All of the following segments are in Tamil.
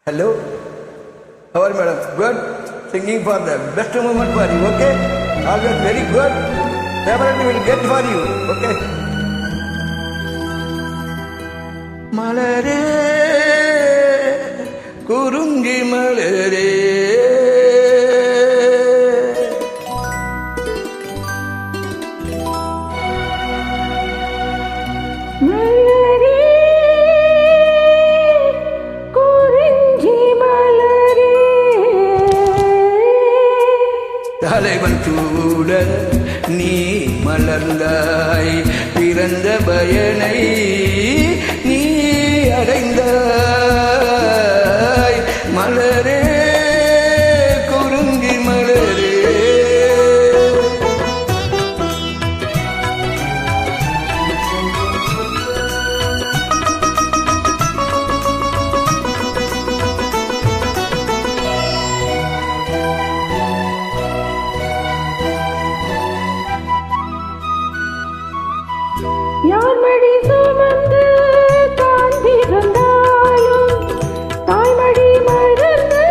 Hello? How are you, madam? Good. Singing for the best moment for you, okay? Always very good. Definitely will get for you, okay? மலரே குறுங்கி மலரே தலைவன் சூட நீ மலர்ந்தாய், பிறந்த பயனை நீ அடைந்தாய். மலரே குறுங்கி மலரே யார் மடி சுமந்து தான் பிறந்தாலும் தாய்மடி மறந்து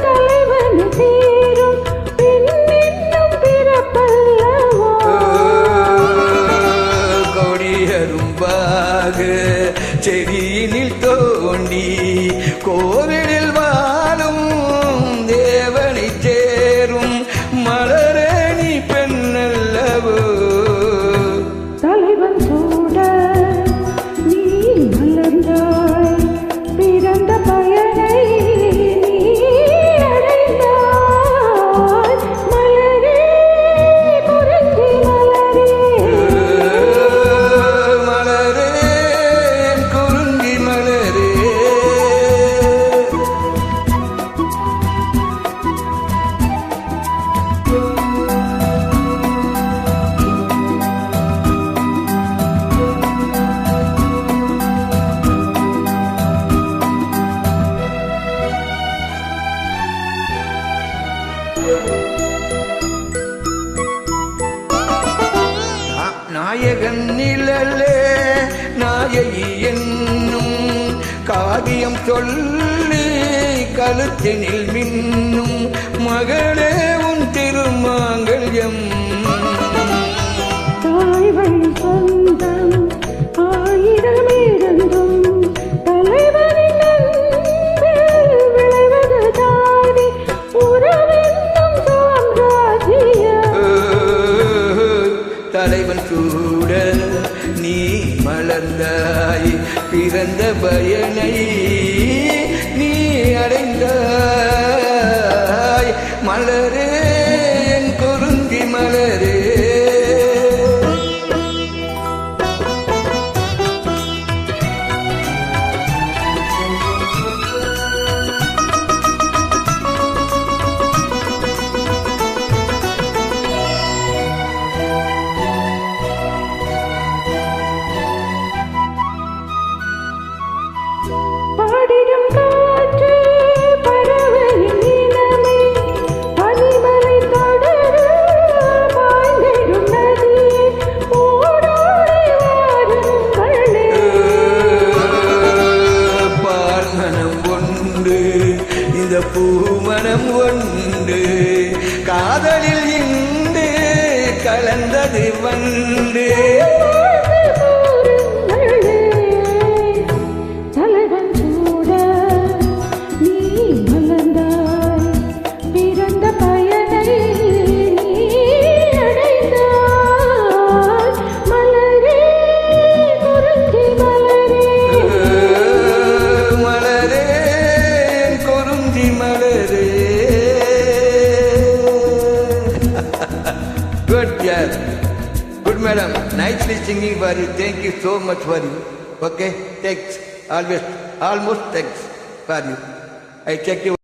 தலைவன் சேரும் பின்னும் பிறப்பல்லவோ. கொடியரும்பாக செடியினில் தோண்டி கோவிலில் வாழும் தேவனை சேரும் மலரே நீ பெண்ணல்லவோ. தலைவன் சூட நீ மலர்ந்தாய், பிறந்த பயனை நீ அடைந்தாய். மலரே குறிஞ்சி மலரே மலரே குறிஞ்சி மலரே நாயகன் நிழலே நாயகி என்னும் காவியம் சொல்லி கழுத்தினில் மின்னும் மகளே உன் திருமாங்கல்யம். தாய்வழி சொந்தம் ஆயிரம் இருந்தும் தலைவனின் அன்பில் விளைவது தானே உறவென்னும் சாம்ராஜ்யம். தலைவன் சூட நீ மலர்ந்தாய், பிறந்த பயனை நீ அடைந்தாய். மலரே என் குறிஞ்சி மலரே பாடிடும் காற்று பறவையின் இனமே, பனிமலை தொடரு பாய்ந்திடும் நதியே, ஓடோடி வாருங்களே. பால்மனம் ஒன்று இந்த பூமனம் ஒன்று, காதலில் இன்று கலந்தது வண்டு. தலைவன் சூட நீ மலர்ந்தாய், பிறந்த பயனை நீ அடைந்தாய். மலரே குறிஞ்சி மலரே மலரே குறிஞ்சி மலரே. Good, yeah. Good, madam. Nicely singing for you. Thank you so much for you. Okay, thanks. Always, almost thanks for you. I check you.